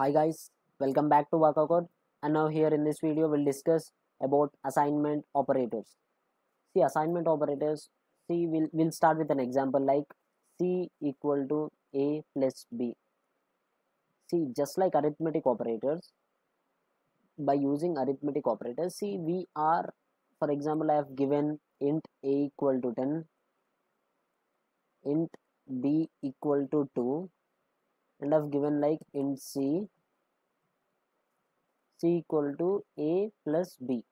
Hi guys, welcome back to Waka Code, and now here in this video we'll discuss about assignment operators. See assignment operators, we'll start with an example like C equal to A plus B. See, just like arithmetic operators, by using arithmetic operators, see we are, for example, I have given int A equal to 10, int B equal to 2, and I've given like int C equal to A plus B.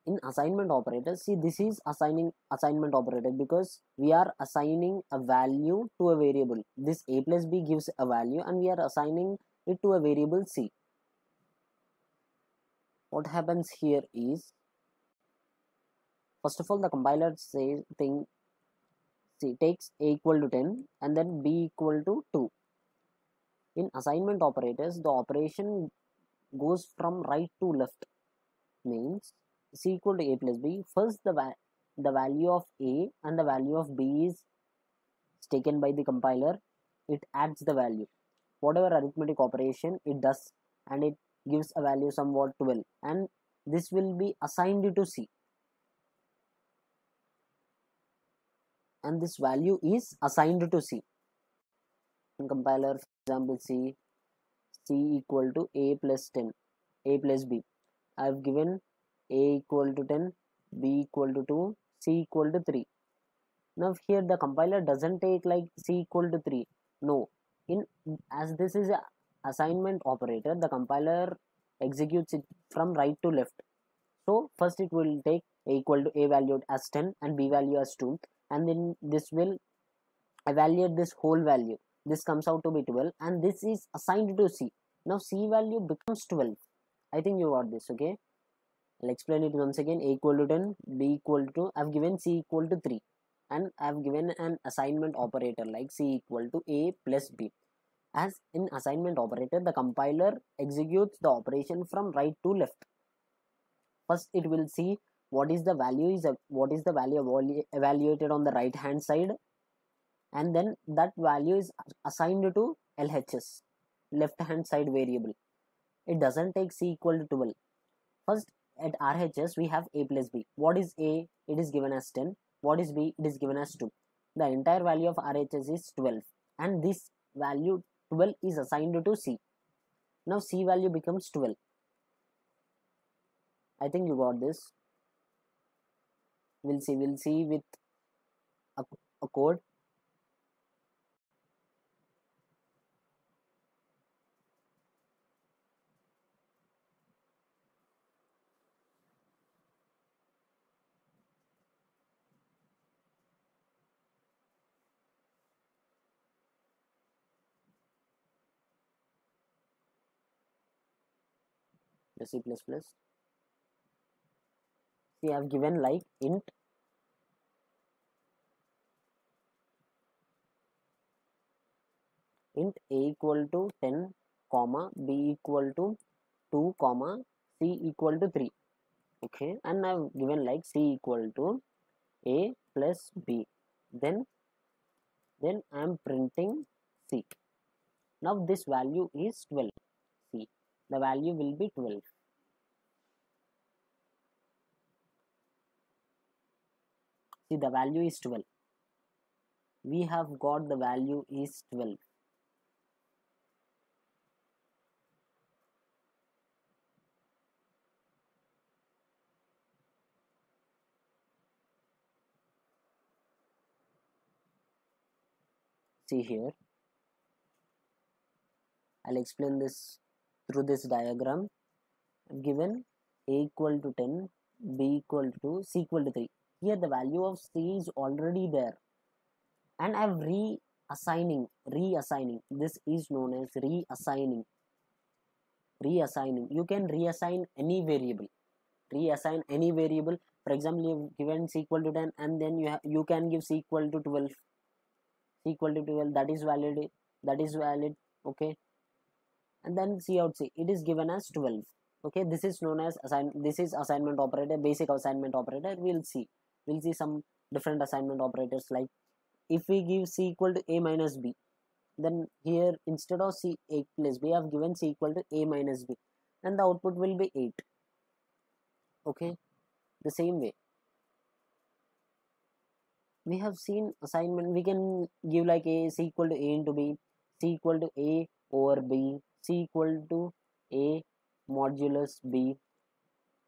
In assignment operators, see this is assignment operator because we are assigning a value to a variable. This A plus B gives a value and we are assigning it to a variable C. What happens here is, first of all, the compiler says takes A equal to 10 and then B equal to 2. In assignment operators, the operation goes from right to left, means C equal to A plus B. First, the value of A and the value of B is taken by the compiler. It adds the value, whatever arithmetic operation it does, and it gives a value somewhat 12, and this will be assigned to C, and this value is assigned to C. In compiler, for example, C equal to A plus 10, A plus B. I have given A equal to 10, B equal to 2, C equal to 3. Now here the compiler doesn't take like C equal to 3. No, as this is a assignment operator, the compiler executes it from right to left. So first it will take A equal to A valued as 10 and B value as 2, and then this will evaluate this whole value. This comes out to be 12 and this is assigned to C. Now C value becomes 12. I think you got this, okay? I'll explain it once again. A equal to 10, B equal to, I've given C equal to 3, and I've given an assignment operator like C equal to A plus B. As in assignment operator, the compiler executes the operation from right to left. First it will see what is the value evaluated on the right hand side, and then that value is assigned to LHS, left hand side variable. It doesn't take C equal to 12. First at RHS we have A plus B. What is A? It is given as 10. What is B? It is given as 2. The entire value of RHS is 12, and this value 12 is assigned to C. Now C value becomes 12. I think you got this. We'll see with a code. The C++. See, I have given like int A equal to 10, comma B equal to 2, comma C equal to 3. Okay, and I've given like C equal to A plus B. Then I'm printing C. Now this value is 12. See, the value will be 12. See, the value is 12. We have got the value is 12. See here, I'll explain this through this diagram. I've given A equal to 10, B equal to 2, C equal to 3. Here the value of C is already there, and I'm reassigning. This is known as reassigning. You can reassign any variable. For example, you've given C equal to 10, and then you can give C equal to 12. C equal to 12, that is valid. Okay, and then C out C, it is given as 12. Okay, this is known as assignment operator, basic assignment operator. We'll see some different assignment operators, like if we give C equal to A minus B, then here instead of c a plus b, I have given c equal to a minus b, and the output will be 8. Okay, the same way we have seen assignment, we can give like a c equal to a into b, c equal to a over b, c equal to a modulus b.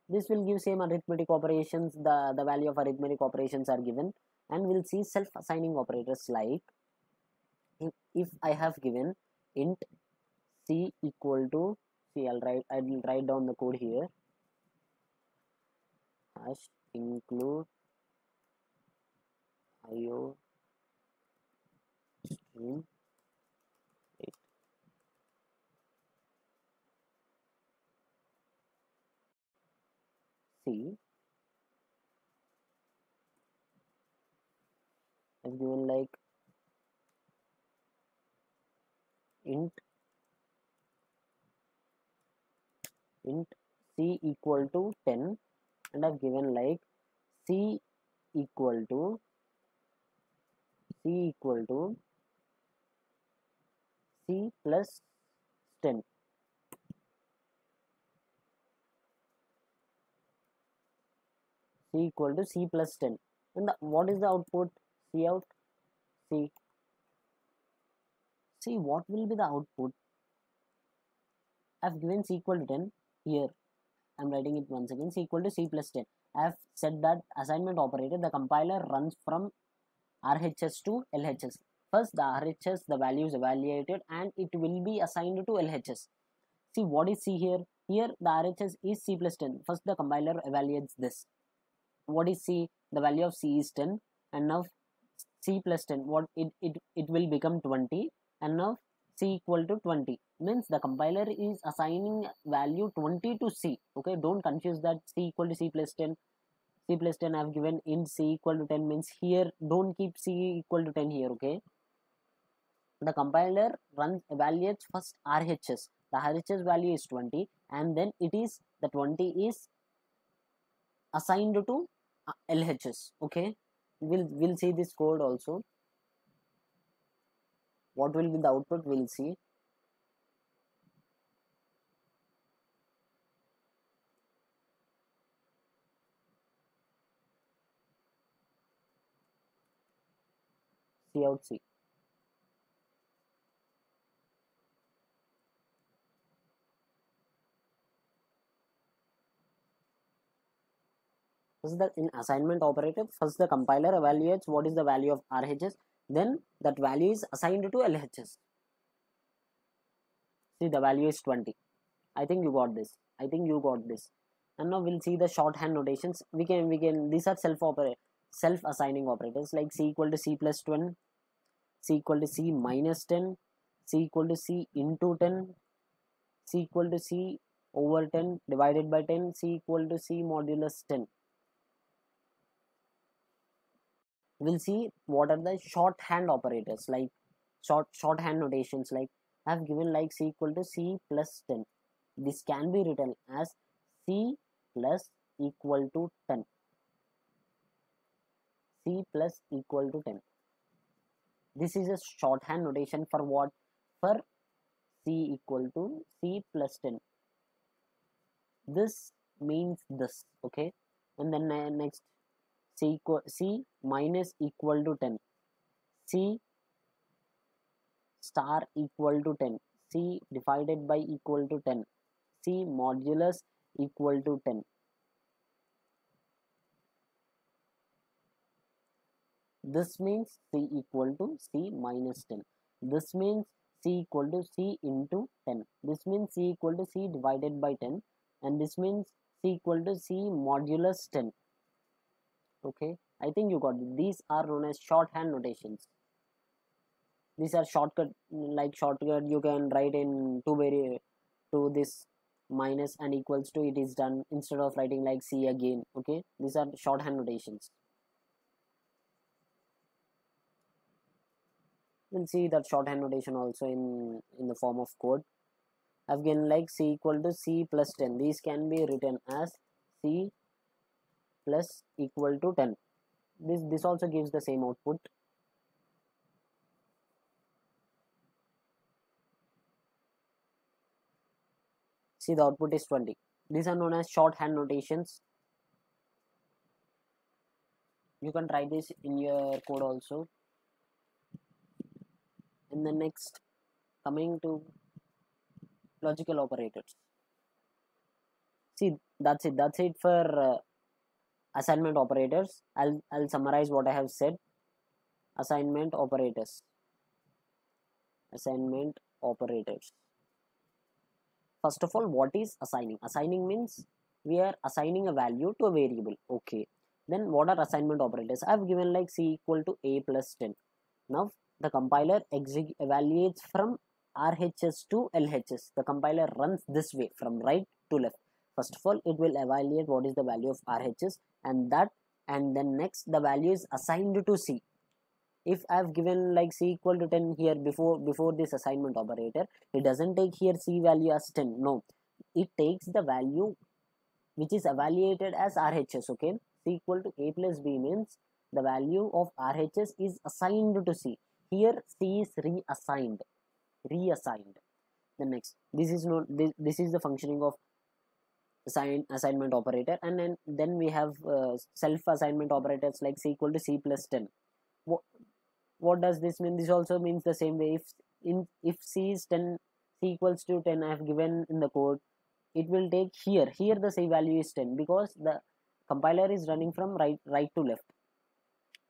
This will give same arithmetic operations, the value of arithmetic operations are given, and we'll see self-assigning operators like if I have given int c equal to, see I'll write down the code here, hash include io string 8. See, I've given like int c equal to 10, and I've given like c equal to c plus 10, c equal to c plus 10, and what is the output? C out, see what will be the output. I've given c equal to 10 here, I'm writing it once again, c equal to c plus 10. I have said that assignment operator, the compiler runs from RHS to LHS. First the RHS, the value is evaluated and it will be assigned to LHS. See what is C here? Here the RHS is c plus 10. First the compiler evaluates this. What is C? The value of C is 10, and now c plus 10, what it will become 20, and now c equal to 20 means the compiler is assigning value 20 to c. Okay, don't confuse that c equal to c plus 10. C plus 10 I have given int c equal to 10 means here don't keep c equal to 10 here. Okay, the compiler runs evaluates first RHS, the RHS value is 20, and then it is the 20 is assigned to LHS. Okay, we'll see this code also. What will be the output? We'll see. C out C. This is the in assignment operator. First the compiler evaluates what is the value of RHS, then that value is assigned to LHS. See the value is 20. I think you got this. I think you got this. And now we'll see the shorthand notations. We can these are self assigning operators like c equal to c plus 10, c equal to c minus 10, c equal to c into 10, c equal to c over 10 divided by 10, c equal to c modulus 10. We'll see what are the shorthand operators, like shorthand notations like I have given like c equal to c plus 10. This can be written as c plus equal to 10. C plus equal to 10. This is a shorthand notation for what? For c equal to c plus 10. This means this. Okay, and then next c minus equal to 10, c star equal to 10, c divided by equal to 10, c modulus equal to 10. This means c equal to c minus 10. This means c equal to c into 10. This means c equal to c divided by 10, and this means c equal to c modulus 10. Okay, I think you got it. These are known as shorthand notations. These are shortcut, like shortcut you can write in to this minus and equals to, it is done instead of writing like c again. Okay, these are shorthand notations. We'll see that shorthand notation also in the form of code. I've given like c equal to c plus 10. These can be written as c plus equal to 10. This also gives the same output. See, the output is 20. These are known as shorthand notations. You can try this in your code also. And then next, coming to logical operators. See, that's it for assignment operators. I'll summarize what I have said. Assignment operators. Assignment operators. First of all, what is assigning? Assigning means we are assigning a value to a variable. Okay. Then what are assignment operators? I have given like c equal to a plus 10. Now the compiler evaluates from RHS to LHS. The compiler runs this way from right to left. First of all, it will evaluate what is the value of RHS, and then next the value is assigned to C. If I have given like c equal to 10 here before this assignment operator, it doesn't take here c value as 10. No, it takes the value which is evaluated as RHS. Okay, c equal to a plus b means the value of RHS is assigned to c. Here c is reassigned. The next, this is the functioning of assignment operator. And then we have self assignment operators like c equal to c plus 10. What does this mean? This also means the same way. If c is 10, c equals to 10, I have given in the code, it will take here the c value is 10 because the compiler is running from right to left.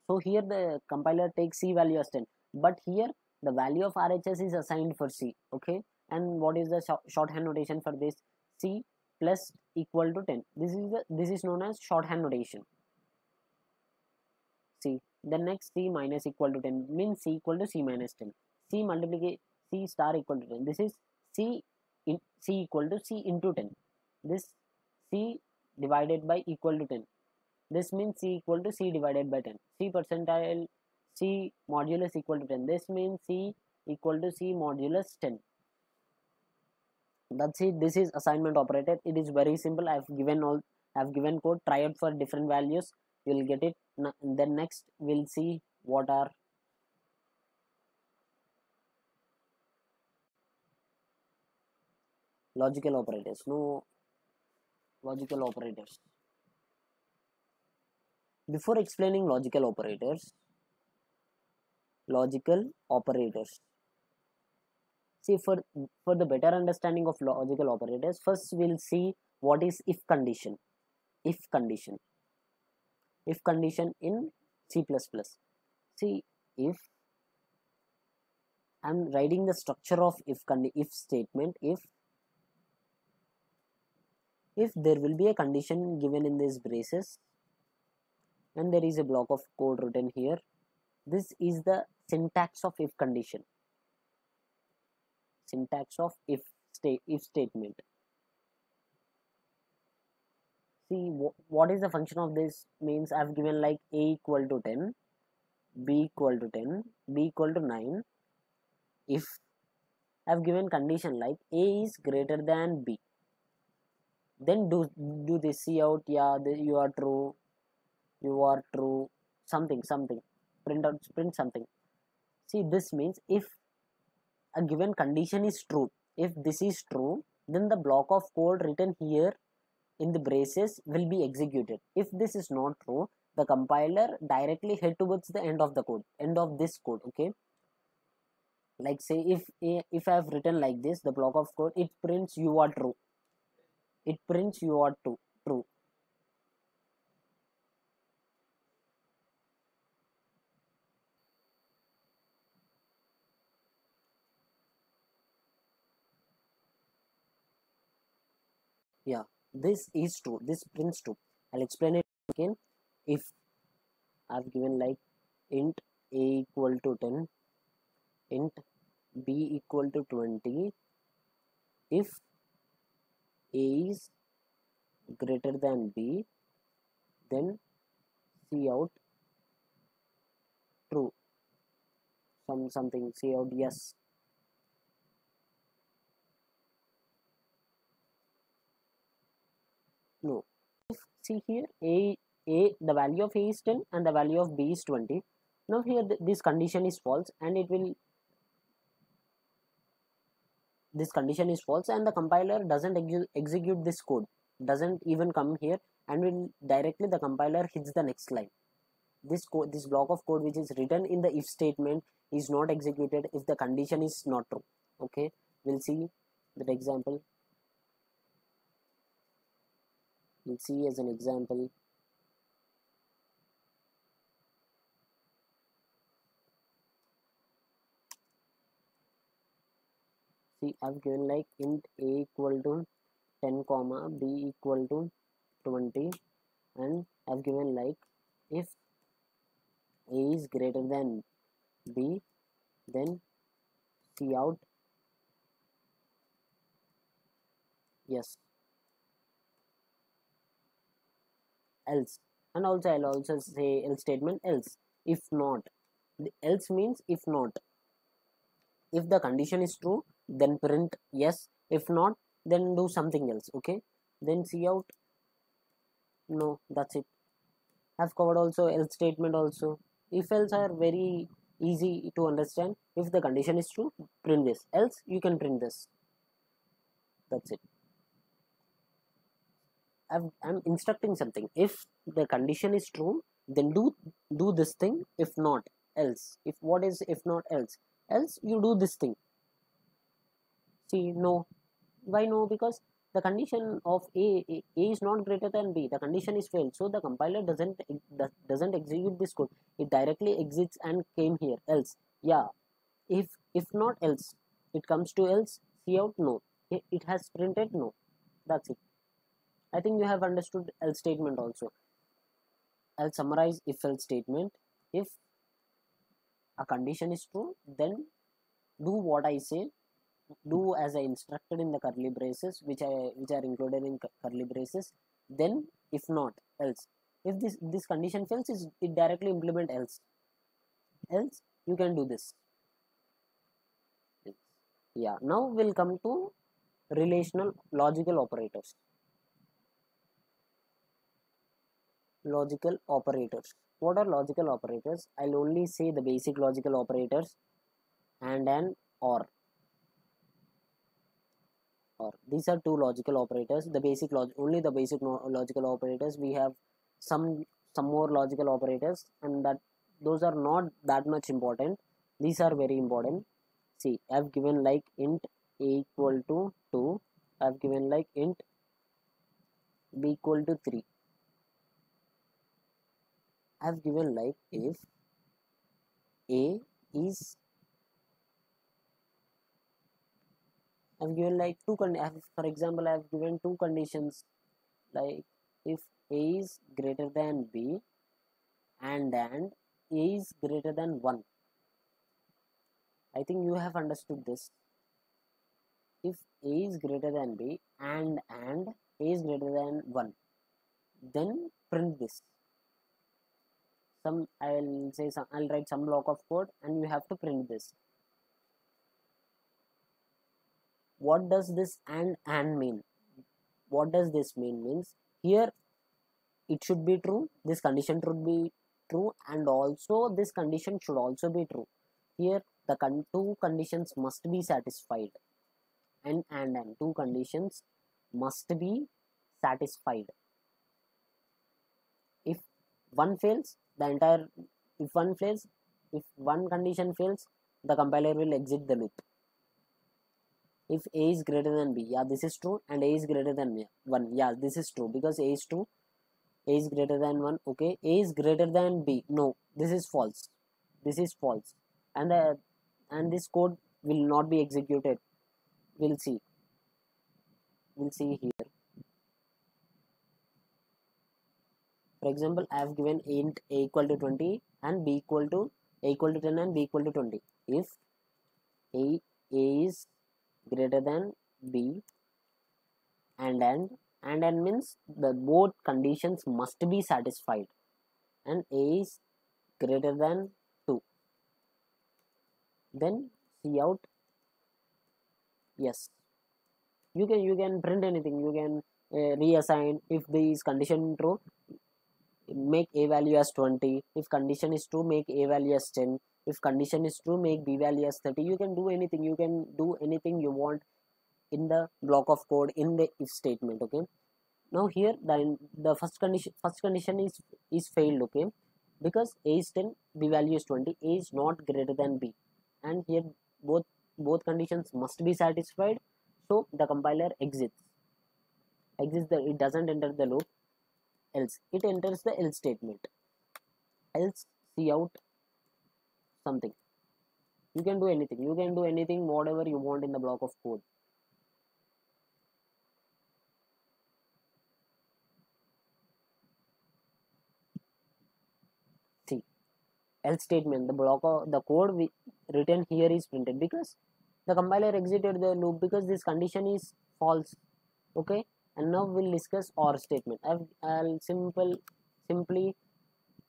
So here the compiler takes c value as 10, but here the value of RHS is assigned for c. Okay, and what is the shorthand notation for this? C plus equal to 10. This is known as shorthand notation. C. The next c minus equal to 10 means c equal to c minus 10. C multiply c star equal to 10. This is c equal to c into 10. This c divided by equal to 10. This means c equal to c divided by 10. C percentile c modulus equal to 10. This means c equal to c modulus 10. That's it. This is assignment operator. It is very simple. I've given code. Try it for different values. You'll get it. Then next we'll see what are logical operators. No logical operators. Before explaining logical operators, see, for the better understanding of logical operators, first we'll see what is if condition. If condition in C++. See, if I'm writing the structure of if statement, if there will be a condition given in these braces and there is a block of code written here, this is the syntax of if condition. Syntax of if statement. See, what is the function of this? Means I've given like a equal to 10, b equal to 10, b equal to 9. If I've given condition like a is greater than b, then do this. See out, yeah, you are true, something, print something. See, this means if a given condition is true, if this is true, then the block of code written here in the braces will be executed. If this is not true, the compiler directly head towards the end of this code. Okay, like say if I have written like this, the block of code, it prints you are true. It prints you are true. Yeah, this is true. This prints true. I'll explain it again. If I've given like int a equal to 10, int b equal to 20, if a is greater than b, then see out true. Something, see out yes. No. See here, the value of a is 10 and the value of b is 20. Now here this condition is false and it will this condition is false, and the compiler doesn't execute this code, doesn't even come here, and will directly the compiler hits the next line. This code, this block of code which is written in the if statement is not executed if the condition is not true. Okay, we'll see that example. We'll see as an example. See, I've given like int a equal to 10 comma b equal to 20, and I've given like if a is greater than b, then cout yes, else. And also I'll also say else statement, else. If not, the else means if not. If the condition is true, then print yes. If not, then do something else. Okay, then cout no. That's it. I've covered also else statement also. If else are very easy to understand. If the condition is true, print this. Else you can print this. That's it. I'm instructing something. If the condition is true, then do this thing. If not, else. If what is if not else? Else you do this thing. See, no. Why no? Because the condition of a is not greater than b. The condition is failed, so the compiler doesn't execute this code. It directly exits and came here. Else, yeah. If not else, it comes to else. Cout no. It has printed no. That's it. I think you have understood else statement also. I'll summarize if else statement. If a condition is true, then do what I say. Do as I instructed in the curly braces, which are included in curly braces. Then if not else. If this condition fails, it directly implement else. Else you can do this. Yeah. Now we'll come to relational logical operators. Logical operators. What are logical operators? I'll only say the basic logical operators and an or. These are two logical operators. The basic only the basic logical operators. We have some more logical operators, and that those are not that much important. These are very important. See, I've given like int a equal to 2. I've given like int b equal to 3. I've given like if a is, I've given like for example, I've given two conditions, like if a is greater than b and a is greater than 1. I think you have understood this. If a is greater than b and a is greater than 1, then print this. I'll write some block of code and you have to print this. What does this and mean? What does this mean? Means here it should be true, this condition should be true, and also this condition should also be true. Here the two conditions must be satisfied, and two conditions must be satisfied. If one fails, if one condition fails, the compiler will exit the loop. If a is greater than b, yeah, this is true, and a is greater than 1, yeah, this is true, because a is true. A is greater than 1. Okay, a is greater than b, no, this is false. This is false, and this code will not be executed. We'll see here. For example, I have given int a equal to 20 and b equal to 10 and b equal to 20. If a is greater than b and means the both conditions must be satisfied, and a is greater than 2, then cout yes. You can print anything. You can reassign. If this condition true, make a value as 20. If condition is true, make a value as 10. If condition is true, make b value as 30. You can do anything. You can do anything you want in the block of code in the if statement. Okay, now here the first condition is failed. Okay, because a is 10, b value is 20, a is not greater than b, and here both conditions must be satisfied. So the compiler exits the, it doesn't enter the loop, else it enters the else statement, else cout something. You can do anything, whatever you want in the block of code. See, else statement, the block of the code written here is printed because the compiler exited the loop because this condition is false. Okay, and now we'll discuss or statement. I'll simply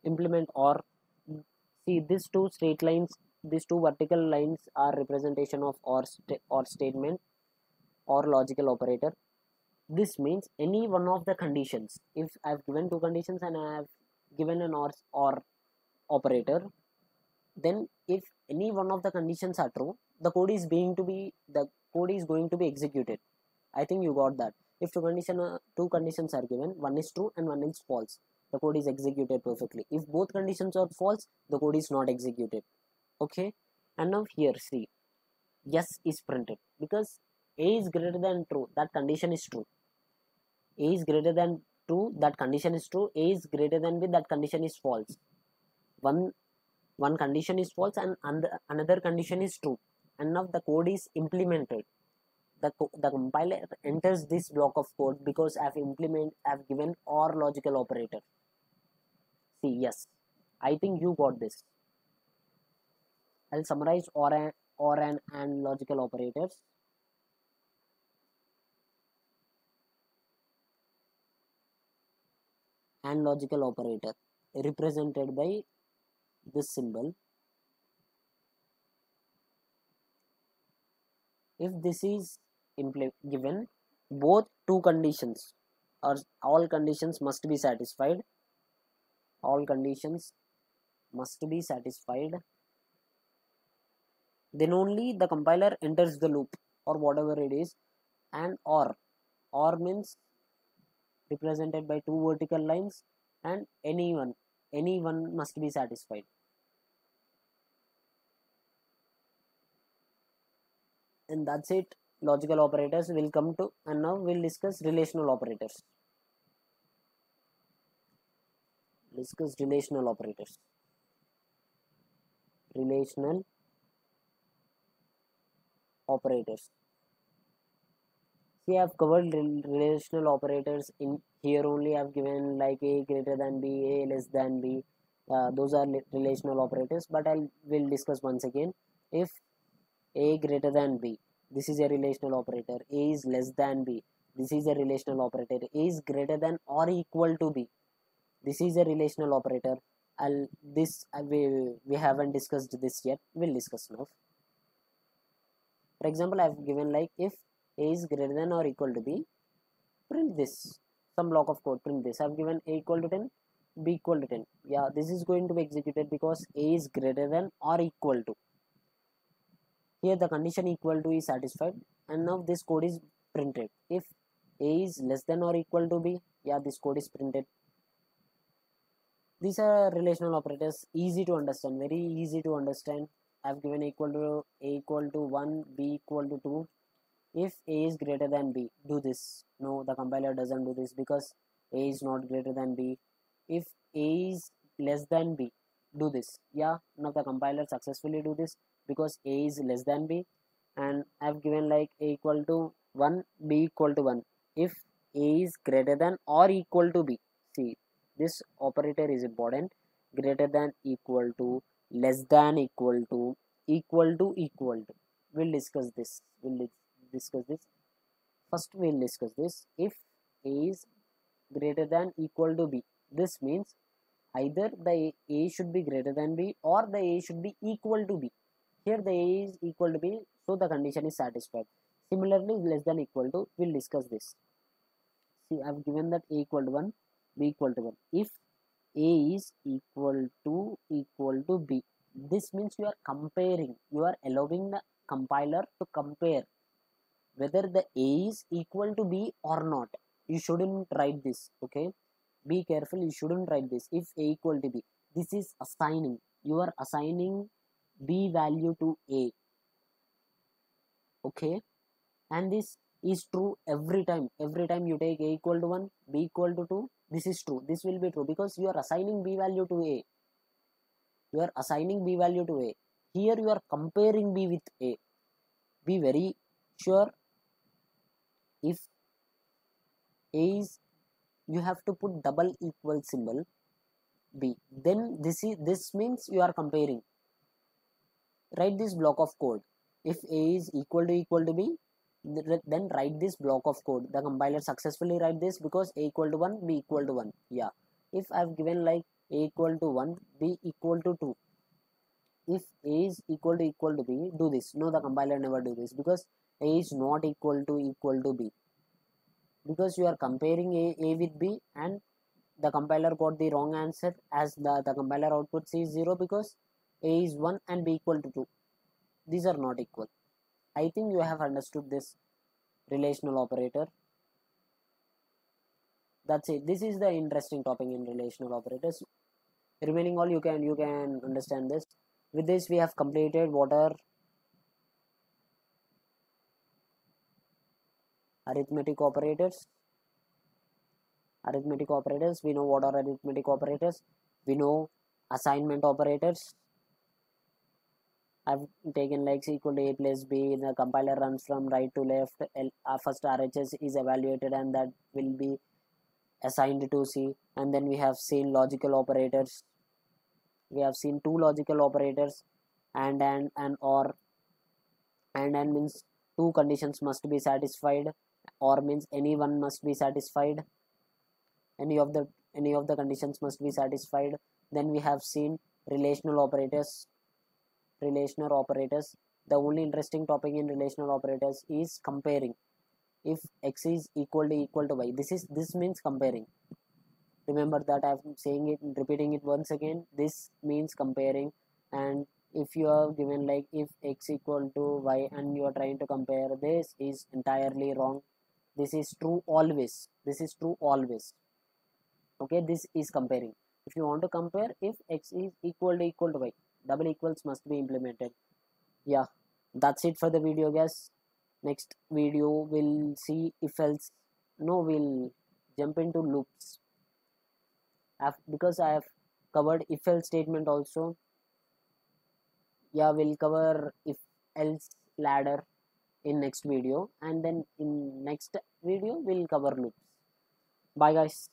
implement or. See, these two straight lines, these two vertical lines are representation of or statement or logical operator. This means any one of the conditions, if I've given two conditions and I have given an or operator, then if any one of the conditions are true, the code is going to be executed. I think you got that. If two conditions are given, one is true and one is false, the code is executed perfectly. If both conditions are false, the code is not executed. Okay, and now here see, yes is printed because a is greater than true, that condition is true. A is greater than true, that condition is true. A is greater than b, that condition is false. One condition is false and another condition is true, and now the code is implemented. The compiler enters this block of code because I've given or logical operator. See, yes, I think you got this. I'll summarize or and logical operators. And logical operator represented by this symbol. If this is given, both two conditions or all conditions must be satisfied. All conditions must be satisfied. Then only the compiler enters the loop or whatever it is. And or means represented by two vertical lines, and any one must be satisfied. And that's it. Logical operators will come to, and now we'll discuss relational operators. Relational operators. Relational operators. See, I've covered relational operators in here only. I've given like a greater than b, a less than b. Those are relational operators, but will discuss once again. If a greater than b, this is a relational operator. A is less than b, this is a relational operator. A is greater than or equal to b, this is a relational operator. We haven't discussed this yet. We'll discuss now. For example, I've given like if a is greater than or equal to b, print this. Some block of code, print this. I've given a equal to 10, b equal to 10. Yeah, this is going to be executed because a is greater than or equal to. Here the condition equal to is satisfied, and now this code is printed. If a is less than or equal to b, yeah, this code is printed. These are relational operators, easy to understand, very easy to understand. I've given a equal to 1, b equal to 2. If a is greater than b, do this. No, the compiler doesn't do this because a is not greater than b. If a is less than b, do this. Yeah, now the compiler successfully do this because a is less than b. And I've given like a equal to 1, b equal to 1. If a is greater than or equal to b, see, this operator is important. Greater than, equal to, less than, equal to, equal to, equal to. We'll discuss this. First we'll discuss this. If a is greater than equal to b, this means either the a should be greater than b or the a should be equal to b. Here the a is equal to b, so the condition is satisfied. Similarly, less than equal to, we'll discuss this. See, I've given that a equal to 1, b equal to 1. If a is equal to b, this means you are comparing, you are allowing the compiler to compare whether the A is equal to B or not. You shouldn't write this, okay? Be careful, you shouldn't write this. If A equal to B, this is assigning. You are assigning B value to A, okay? And this is true every time. Every time you take A equal to 1, B equal to 2, this is true. This will be true because you are assigning B value to A. You are assigning B value to A. Here you are comparing B with A. Be very sure. If A is, you have to put double equal symbol B. Then this means you are comparing. Write this block of code. If A is equal to B, then write this block of code. The compiler successfully write this because A equal to 1, B equal to 1. Yeah. If I've given like A equal to 1, B equal to 2. If A is equal to B, do this. No, the compiler never do this because A is not equal to B. Because you are comparing A with B and the compiler got the wrong answer, as the compiler output is 0 because A is 1 and B equal to 2. These are not equal. I think you have understood this relational operator. That's it. This is the interesting topic in relational operators. Remaining all you can understand this. With this we have completed what are arithmetic operators. We know what are arithmetic operators. We know assignment operators. I've taken like C equal to A plus B. The compiler runs from right to left. First RHS is evaluated and that will be assigned to C. And then we have seen logical operators. We have seen two logical operators, and or. And means two conditions must be satisfied, or means any one must be satisfied. Any of the conditions must be satisfied. Then we have seen relational operators. The only interesting topic in relational operators is comparing. If x is equal to y, this means comparing. Remember that I'm saying it, repeating it once again. This means comparing. And if you are given like if x equal to y and you are trying to compare, this is entirely wrong. This is true always. Okay, this is comparing. If you want to compare, if x is equal to y, double equals must be implemented. Yeah, that's it for the video, guys. Next video we'll see if else. No, we'll jump into loops. Because I have covered if else statement also. Yeah, we'll cover if else ladder in next video, and then in next video we'll cover loops. Bye guys.